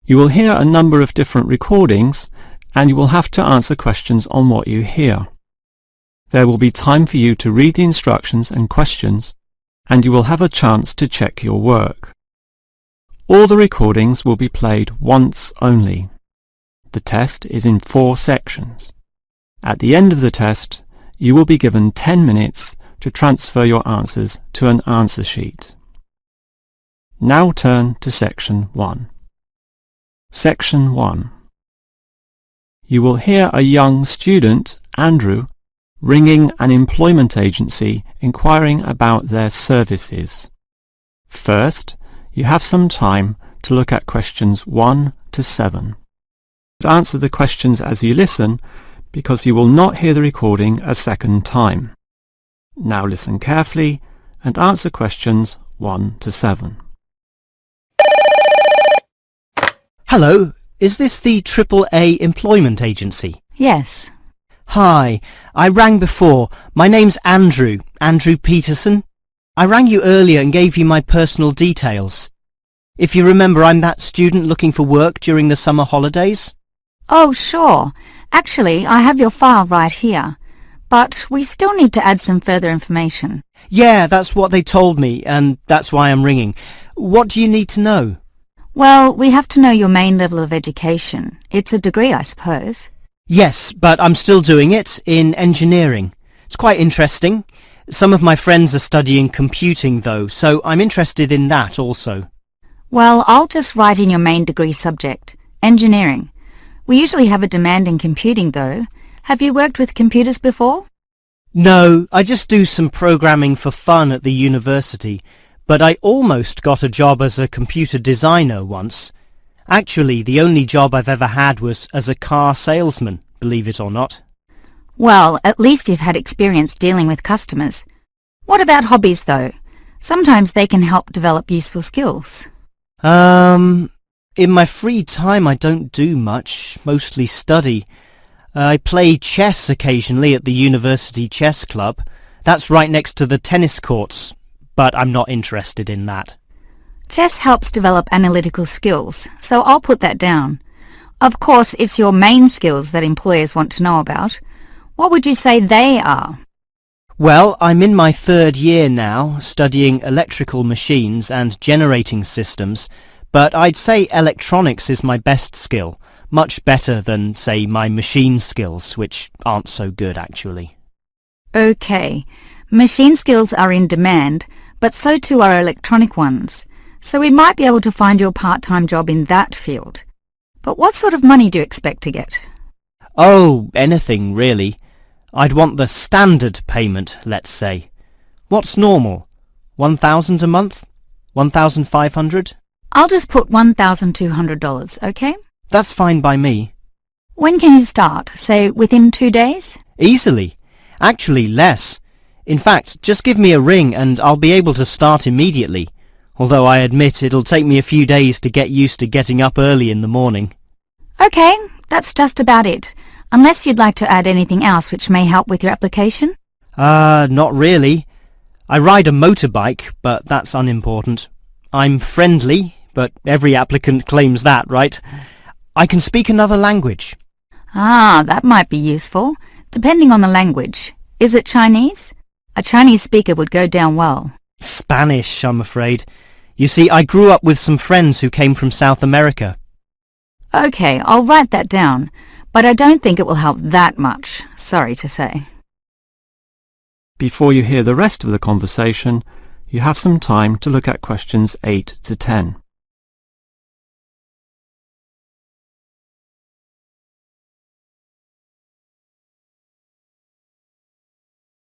You will hear a number of different recordings, and you will have to answer questions on what you hear. There will be time for you to read the instructions and questions, and you will have a chance to check your work. All the recordings will be played once only. The test is in 4 sections. At the end of the test, you will be given 10 minutes to transfer your answers to an answer sheet. Now turn to Section 1. Section 1. You will hear a young student, Andrew, ringing an employment agency inquiring about their services. First, you have some time to look at questions 1 to 7. Answer the questions as you listen, because you will not hear the recording a second time. Now listen carefully and answer questions 1 to 7. Hello, is this the AAA employment agency? Yes. Hi, I rang before. My name's Andrew Peterson. I rang you earlier and gave you my personal details. If you remember, I'm that student looking for work during the summer holidays. Oh, sure. Actually, I have your file right here. But we still need to add some further information. Yeah, that's what they told me, and that's why I'm ringing. What do you need to know? Well, we have to know your main level of education. It's a degree, I suppose. Yes, but I'm still doing it in engineering. It's quite interesting. Some of my friends are studying computing, though, so I'm interested in that also. Well, I'll just write in your main degree subject, engineering. We usually have a demand in computing, though. Have you worked with computers before? No, I just do some programming for fun at the university, but I almost got a job as a computer designer once. Actually, the only job I've ever had was as a car salesman, believe it or not. Well, at least you've had experience dealing with customers. What about hobbies, though? Sometimes they can help develop useful skills. In my free time I don't do much, mostly study. I play chess occasionally at the university chess club. That's right next to the tennis courts, but I'm not interested in that. Chess helps develop analytical skills, so I'll put that down. Of course, it's your main skills that employers want to know about. What would you say they are? Well, I'm in my 3rd year now, studying electrical machines and generating systems, but I'd say electronics is my best skill, much better than, say, my machine skills, which aren't so good actually. Okay, machine skills are in demand, but so too are electronic ones, so we might be able to find you a part-time job in that field. But what sort of money do you expect to get? Oh, anything really. I'd want the standard payment, let's say. What's normal? 1,000 a month? 1,500? I'll just put $1,200, okay? That's fine by me. When can you start? Say, within 2 days? Easily. Actually, less. In fact, just give me a ring and I'll be able to start immediately. Although I admit it'll take me a few days to get used to getting up early in the morning. Okay, that's just about it. Unless you'd like to add anything else which may help with your application? Not really. I ride a motorbike, but that's unimportant. I'm friendly, but every applicant claims that, right? I can speak another language. Ah, that might be useful, depending on the language. Is it Chinese? A Chinese speaker would go down well. Spanish, I'm afraid. You see, I grew up with some friends who came from South America. Okay, I'll write that down, but I don't think it will help that much, sorry to say. Before you hear the rest of the conversation, you have some time to look at questions 8 to 10.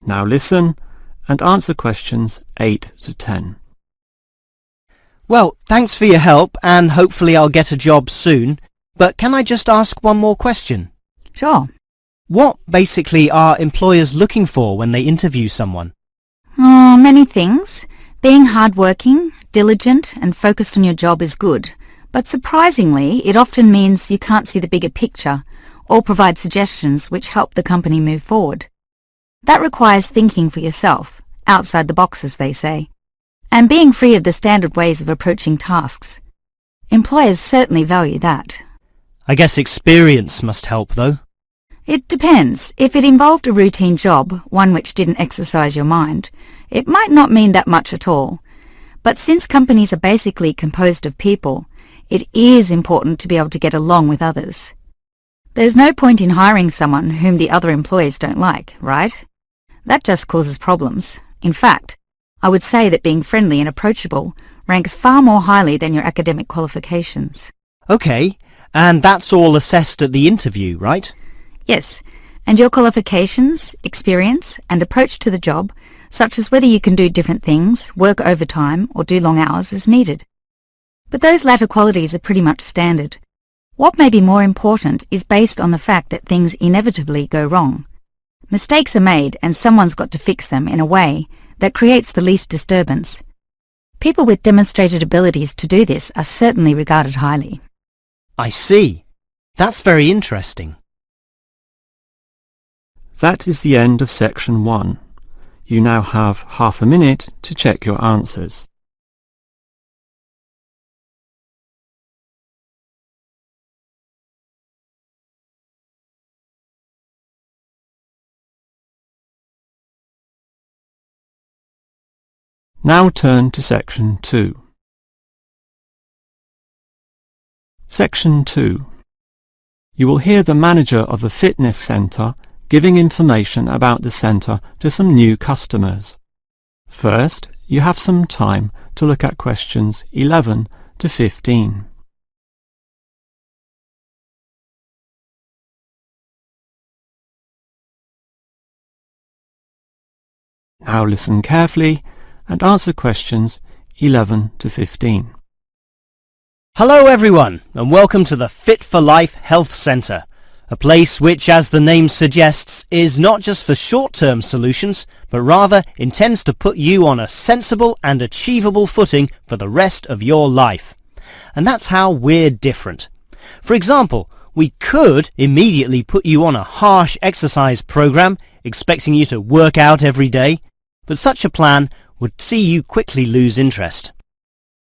Now listen and answer questions 8 to 10. Well, thanks for your help, and hopefully I'll get a job soon. But can I just ask one more question? Sure. What basically are employers looking for when they interview someone? Many things. Being hardworking, diligent and focused on your job is good, but surprisingly it often means you can't see the bigger picture or provide suggestions which help the company move forward. That requires thinking for yourself, outside the box as they say, and being free of the standard ways of approaching tasks. Employers certainly value that. I guess experience must help, though. It depends. If it involved a routine job, one which didn't exercise your mind, it might not mean that much at all. But since companies are basically composed of people, it is important to be able to get along with others. There's no point in hiring someone whom the other employees don't like, right? That just causes problems. In fact, I would say that being friendly and approachable ranks far more highly than your academic qualifications. Okay, and that's all assessed at the interview, right? Yes, and your qualifications, experience, and approach to the job, such as whether you can do different things, work overtime, or do long hours, is needed. But those latter qualities are pretty much standard. What may be more important is based on the fact that things inevitably go wrong. Mistakes are made and someone's got to fix them in a way that creates the least disturbance. People with demonstrated abilities to do this are certainly regarded highly. I see. That's very interesting. That is the end of section 1. You now have half a minute to check your answers. Now turn to section 2. Section 2. You will hear the manager of a fitness centre giving information about the centre to some new customers. First, you have some time to look at questions 11 to 15. Now listen carefully and answer questions 11 to 15. Hello everyone, and welcome to the Fit for Life Health Centre, a place which, as the name suggests, is not just for short-term solutions, but rather intends to put you on a sensible and achievable footing for the rest of your life. And that's how we're different. For example, we could immediately put you on a harsh exercise program, expecting you to work out every day, but such a plan would see you quickly lose interest.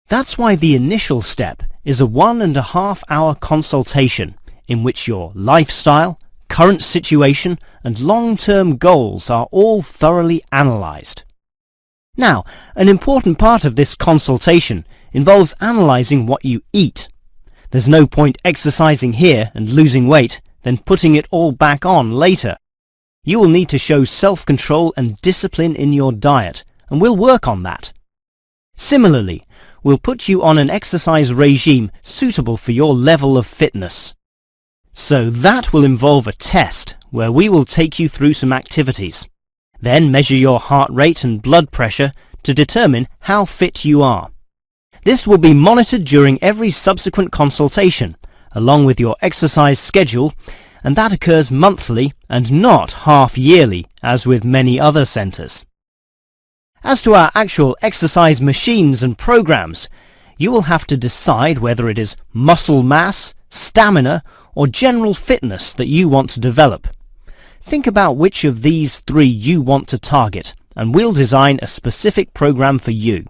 That's why the initial step is a 1.5 hour consultation in which your lifestyle, current situation and long-term goals are all thoroughly analysed. Now, an important part of this consultation involves analysing what you eat. There's no point exercising here and losing weight, then putting it all back on later. You will need to show self-control and discipline in your diet, and we'll work on that. Similarly, we'll put you on an exercise regime suitable for your level of fitness. So that will involve a test where we will take you through some activities, then measure your heart rate and blood pressure to determine how fit you are. This will be monitored during every subsequent consultation, along with your exercise schedule, and that occurs monthly and not half-yearly, as with many other centres. As to our actual exercise machines and programs, you will have to decide whether it is muscle mass, stamina, or general fitness that you want to develop. Think about which of these 3 you want to target, and we'll design a specific program for you.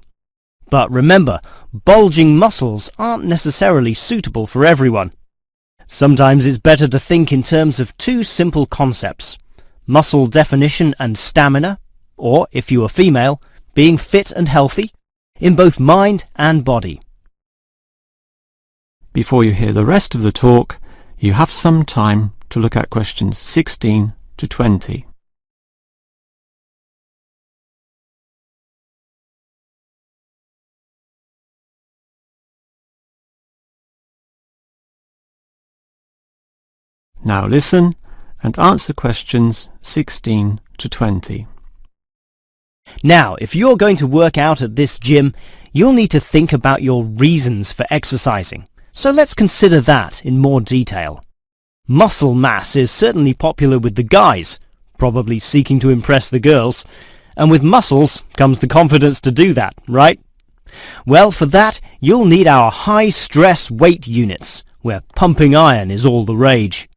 But remember, bulging muscles aren't necessarily suitable for everyone. Sometimes it's better to think in terms of 2 simple concepts: muscle definition and stamina, or, if you are female, being fit and healthy, in both mind and body. Before you hear the rest of the talk, you have some time to look at questions 16 to 20. Now listen and answer questions 16 to 20. Now, if you're going to work out at this gym, you'll need to think about your reasons for exercising. So let's consider that in more detail. Muscle mass is certainly popular with the guys, probably seeking to impress the girls, and with muscles comes the confidence to do that, right? Well, for that, you'll need our high-stress weight units, where pumping iron is all the rage.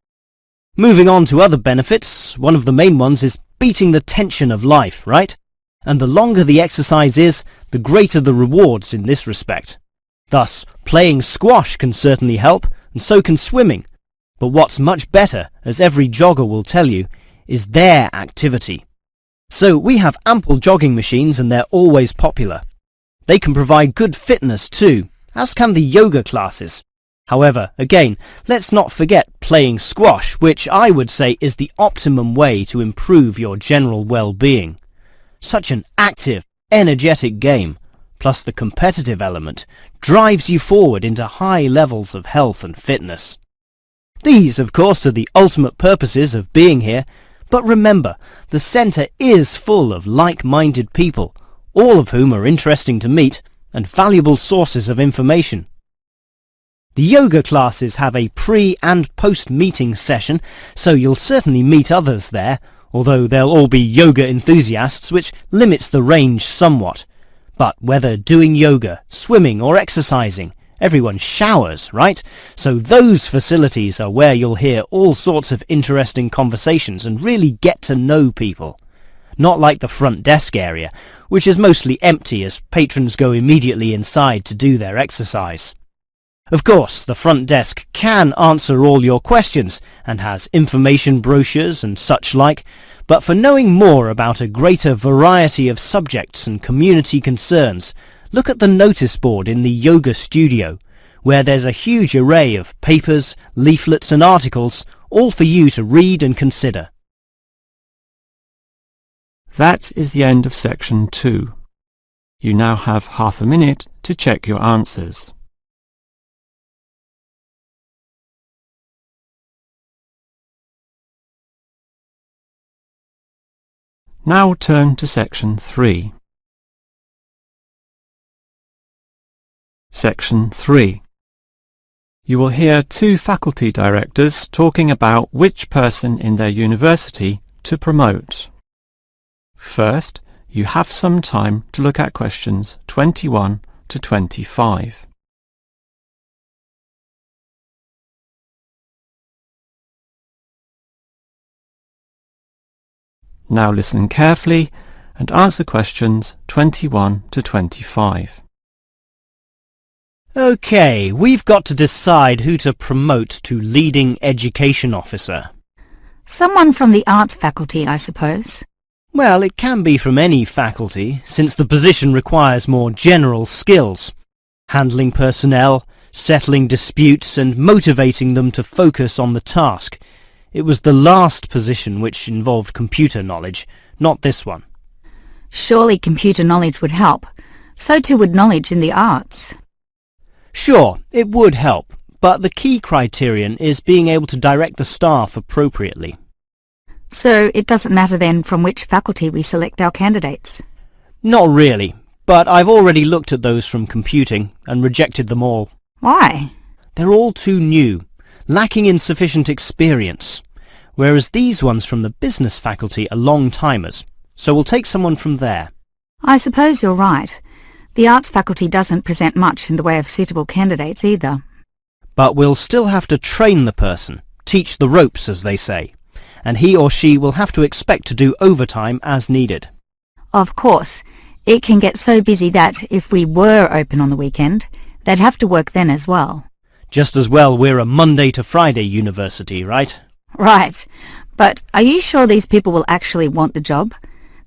Moving on to other benefits, one of the main ones is beating the tension of life, right? And the longer the exercise is, the greater the rewards in this respect. Thus, playing squash can certainly help, and so can swimming. But what's much better, as every jogger will tell you, is their activity. So we have ample jogging machines and they're always popular. They can provide good fitness too, as can the yoga classes. However, again, let's not forget playing squash, which I would say is the optimum way to improve your general well-being. Such an active, energetic game, plus the competitive element, drives you forward into high levels of health and fitness. These, of course, are the ultimate purposes of being here, but remember, the centre is full of like-minded people, all of whom are interesting to meet and valuable sources of information. The yoga classes have a pre- and post-meeting session, so you'll certainly meet others there, although they'll all be yoga enthusiasts, which limits the range somewhat. But whether doing yoga, swimming or exercising, everyone showers, right? So those facilities are where you'll hear all sorts of interesting conversations and really get to know people. Not like the front desk area, which is mostly empty as patrons go immediately inside to do their exercise. Of course, the front desk can answer all your questions and has information brochures and such like, but for knowing more about a greater variety of subjects and community concerns, look at the notice board in the yoga studio, where there's a huge array of papers, leaflets and articles, all for you to read and consider. That is the end of section 2. You now have half a minute to check your answers. Now turn to section 3. Section 3. You will hear two faculty directors talking about which person in their university to promote. First, you have some time to look at questions 21 to 25. Now listen carefully and answer questions 21 to 25. Okay, we've got to decide who to promote to leading education officer. Someone from the arts faculty, I suppose. Well, it can be from any faculty, since the position requires more general skills. Handling personnel, settling disputes and motivating them to focus on the task. It was the last position which involved computer knowledge, not this one. Surely computer knowledge would help. So too would knowledge in the arts. Sure, it would help, but the key criterion is being able to direct the staff appropriately. So it doesn't matter then from which faculty we select our candidates? Not really, but I've already looked at those from computing and rejected them all. Why? They're all too new, lacking in sufficient experience, whereas these ones from the business faculty are long-timers, so we'll take someone from there. I suppose you're right. The arts faculty doesn't present much in the way of suitable candidates either. But we'll still have to train the person, teach the ropes as they say, and he or she will have to expect to do overtime as needed. Of course, it can get so busy that if we were open on the weekend, they'd have to work then as well. Just as well we're a Monday to Friday university, right? Right, but are you sure these people will actually want the job?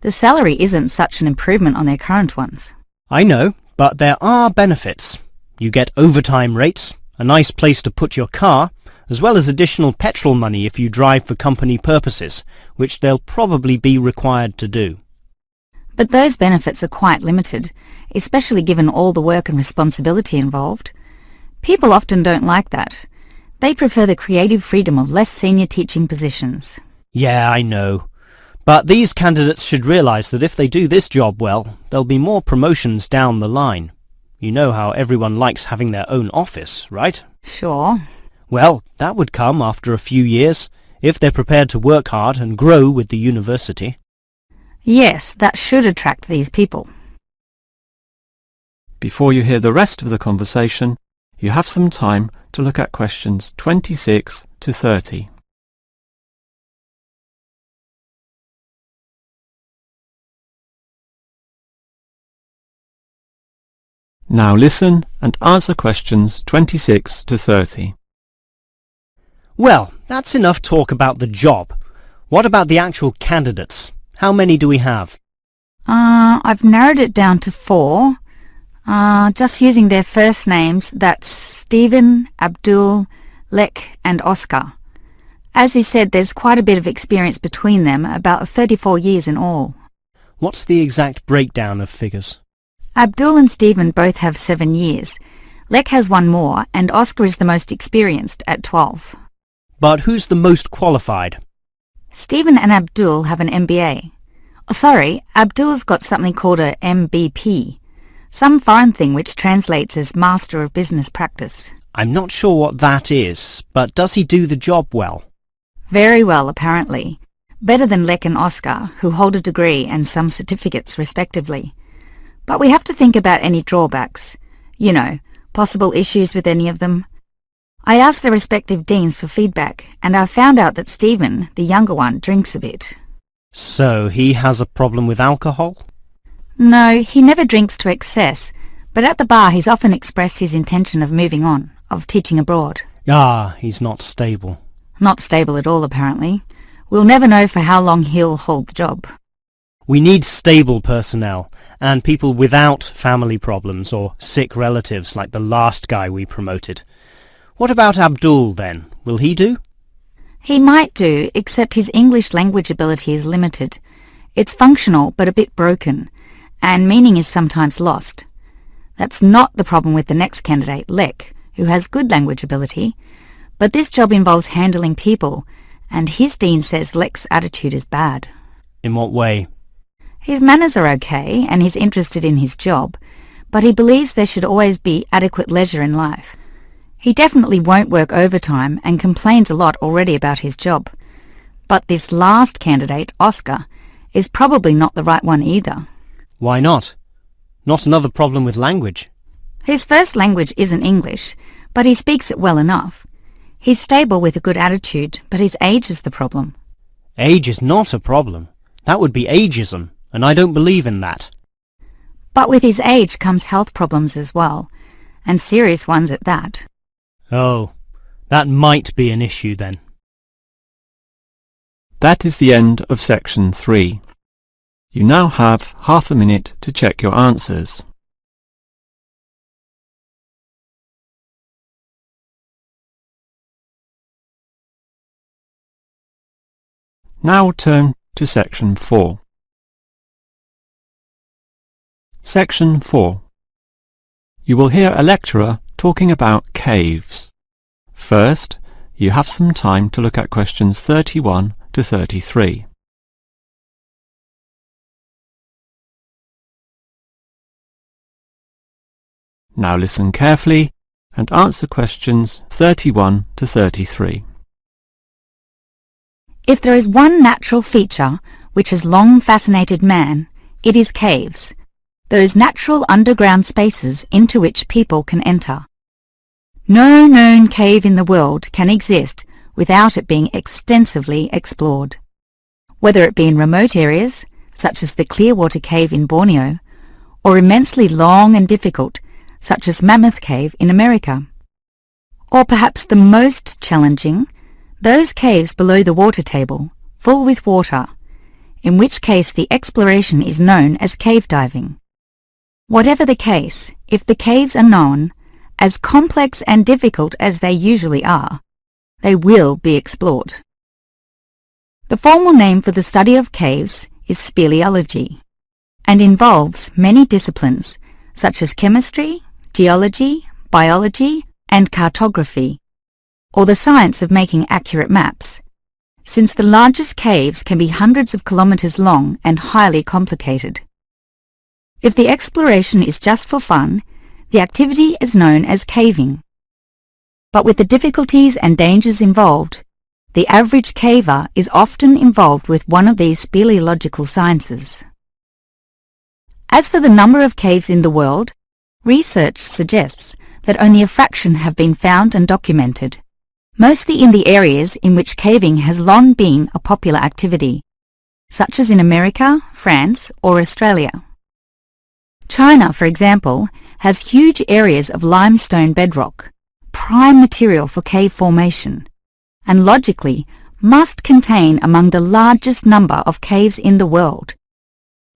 The salary isn't such an improvement on their current ones. I know, but there are benefits. You get overtime rates, a nice place to put your car, as well as additional petrol money if you drive for company purposes, which they'll probably be required to do. But those benefits are quite limited, especially given all the work and responsibility involved. People often don't like that. They prefer the creative freedom of less senior teaching positions. Yeah, I know. But these candidates should realise that if they do this job well, there'll be more promotions down the line. You know how everyone likes having their own office, right? Sure. Well, that would come after a few years, if they're prepared to work hard and grow with the university. Yes, that should attract these people. Before you hear the rest of the conversation, you have some time to look at questions 26 to 30. Now listen and answer questions 26 to 30. Well, that's enough talk about the job. What about the actual candidates? How many do we have? I've narrowed it down to 4. Just using their first names, that's Stephen, Abdul, Lek and Oscar. As you said, there's quite a bit of experience between them, about 34 years in all. What's the exact breakdown of figures? Abdul and Stephen both have 7 years. Lek has 1 more, and Oscar is the most experienced at 12. But who's the most qualified? Stephen and Abdul have an MBA. Oh, sorry, Abdul's got something called a MBP, some foreign thing which translates as Master of Business Practice. I'm not sure what that is, but does he do the job well? Very well, apparently. Better than Lek and Oscar, who hold a degree and some certificates respectively. But we have to think about any drawbacks. You know, possible issues with any of them. I asked the respective deans for feedback, and I found out that Stephen, the younger one, drinks a bit. So he has a problem with alcohol? No, he never drinks to excess, but at the bar he's often expressed his intention of moving on, of teaching abroad. Ah, he's not stable. Not stable at all, apparently. We'll never know for how long he'll hold the job. We need stable personnel, and people without family problems or sick relatives like the last guy we promoted. What about Abdul, then? Will he do? He might do, except his English language ability is limited. It's functional, but a bit broken, and meaning is sometimes lost. That's not the problem with the next candidate, Lek, who has good language ability, but this job involves handling people, and his dean says Lek's attitude is bad. In what way? His manners are okay, and he's interested in his job, but he believes there should always be adequate leisure in life. He definitely won't work overtime and complains a lot already about his job. But this last candidate, Oscar, is probably not the right one either. Why not? Not another problem with language. His first language isn't English, but he speaks it well enough. He's stable with a good attitude, but his age is the problem. Age is not a problem. That would be ageism, and I don't believe in that. But with his age comes health problems as well, and serious ones at that. Oh, that might be an issue then. That is the end of section 3. You now have half a minute to check your answers. Now turn to section 4. Section 4. You will hear a lecturer talking about caves. First, you have some time to look at questions 31 to 33. Now listen carefully and answer questions 31 to 33. If there is one natural feature which has long fascinated man, it is caves, those natural underground spaces into which people can enter. No known cave in the world can exist without it being extensively explored, whether it be in remote areas, such as the Clearwater Cave in Borneo, or immensely long and difficult, such as Mammoth Cave in America. Or perhaps the most challenging, those caves below the water table, full with water, in which case the exploration is known as cave diving. Whatever the case, if the caves are known, as complex and difficult as they usually are, they will be explored. The formal name for the study of caves is speleology, and involves many disciplines such as chemistry, geology, biology, and cartography, or the science of making accurate maps, since the largest caves can be hundreds of kilometers long and highly complicated. If the exploration is just for fun, the activity is known as caving. But with the difficulties and dangers involved, the average caver is often involved with one of these speleological sciences. As for the number of caves in the world, research suggests that only a fraction have been found and documented, mostly in the areas in which caving has long been a popular activity, such as in America, France, or Australia. China, for example, has huge areas of limestone bedrock, prime material for cave formation, and logically must contain among the largest number of caves in the world.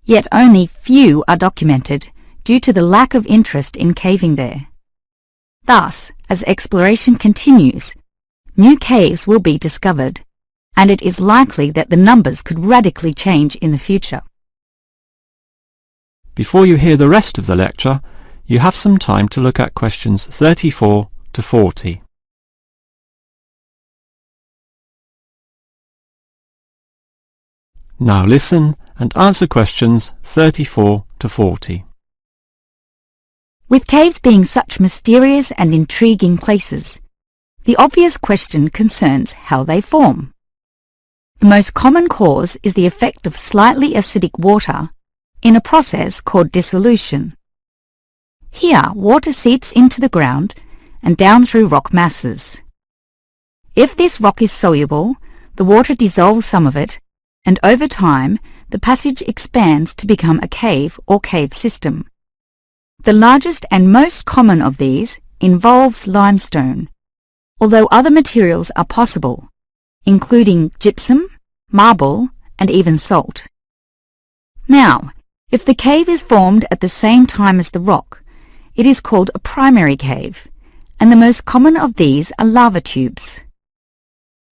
Yet only few are documented due to the lack of interest in caving there. Thus, as exploration continues, new caves will be discovered, and it is likely that the numbers could radically change in the future. Before you hear the rest of the lecture, you have some time to look at questions 34 to 40. Now listen and answer questions 34 to 40. With caves being such mysterious and intriguing places, the obvious question concerns how they form. The most common cause is the effect of slightly acidic water in a process called dissolution. Here, water seeps into the ground and down through rock masses. If this rock is soluble, the water dissolves some of it, and over time, the passage expands to become a cave or cave system. The largest and most common of these involves limestone, although other materials are possible, including gypsum, marble, and even salt. Now, if the cave is formed at the same time as the rock, it is called a primary cave, and the most common of these are lava tubes.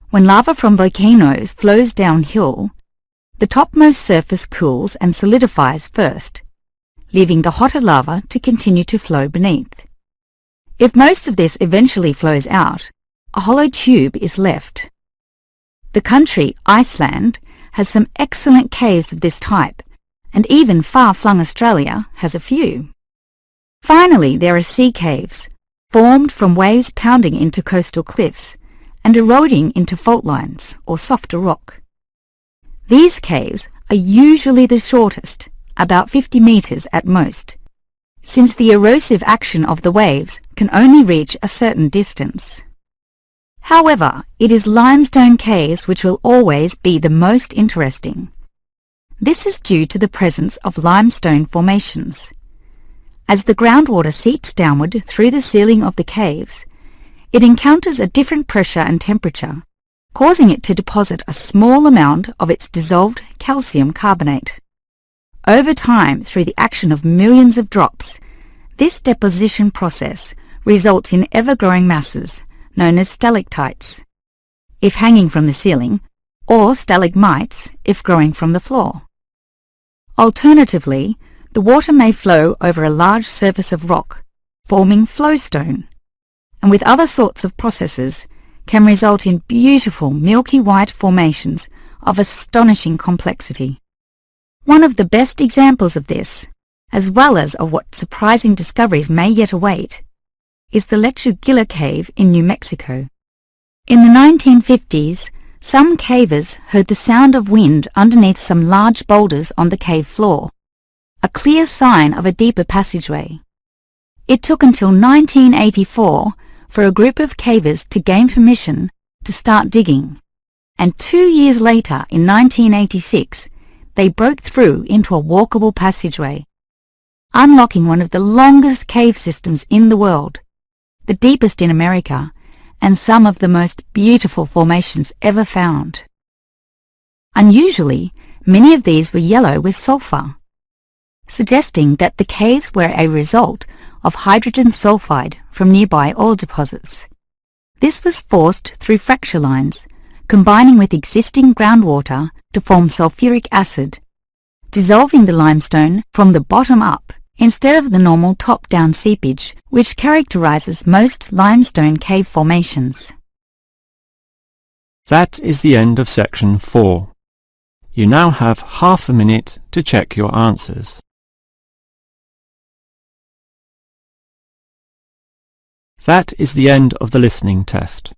When lava from volcanoes flows downhill, the topmost surface cools and solidifies first, leaving the hotter lava to continue to flow beneath. If most of this eventually flows out, a hollow tube is left. The country, Iceland, has some excellent caves of this type, and even far-flung Australia has a few. Finally, there are sea caves, formed from waves pounding into coastal cliffs and eroding into fault lines or softer rock. These caves are usually the shortest, about 50 meters at most, since the erosive action of the waves can only reach a certain distance. However, it is limestone caves which will always be the most interesting. This is due to the presence of limestone formations. As the groundwater seeps downward through the ceiling of the caves, it encounters a different pressure and temperature, causing it to deposit a small amount of its dissolved calcium carbonate. Over time, through the action of millions of drops, this deposition process results in ever-growing masses known as stalactites, if hanging from the ceiling, or stalagmites if growing from the floor. Alternatively, the water may flow over a large surface of rock, forming flowstone, and with other sorts of processes can result in beautiful milky white formations of astonishing complexity. One of the best examples of this, as well as of what surprising discoveries may yet await, is the Lechuguilla Cave in New Mexico. In the 1950s, some cavers heard the sound of wind underneath some large boulders on the cave floor, a clear sign of a deeper passageway. It took until 1984 for a group of cavers to gain permission to start digging, and 2 years later, in 1986, they broke through into a walkable passageway, unlocking one of the longest cave systems in the world, the deepest in America, and some of the most beautiful formations ever found. Unusually, many of these were yellow with sulfur, suggesting that the caves were a result of hydrogen sulfide from nearby oil deposits. This was forced through fracture lines, combining with existing groundwater to form sulfuric acid, dissolving the limestone from the bottom up instead of the normal top-down seepage which characterizes most limestone cave formations. That is the end of section 4. You now have half a minute to check your answers. That is the end of the listening test.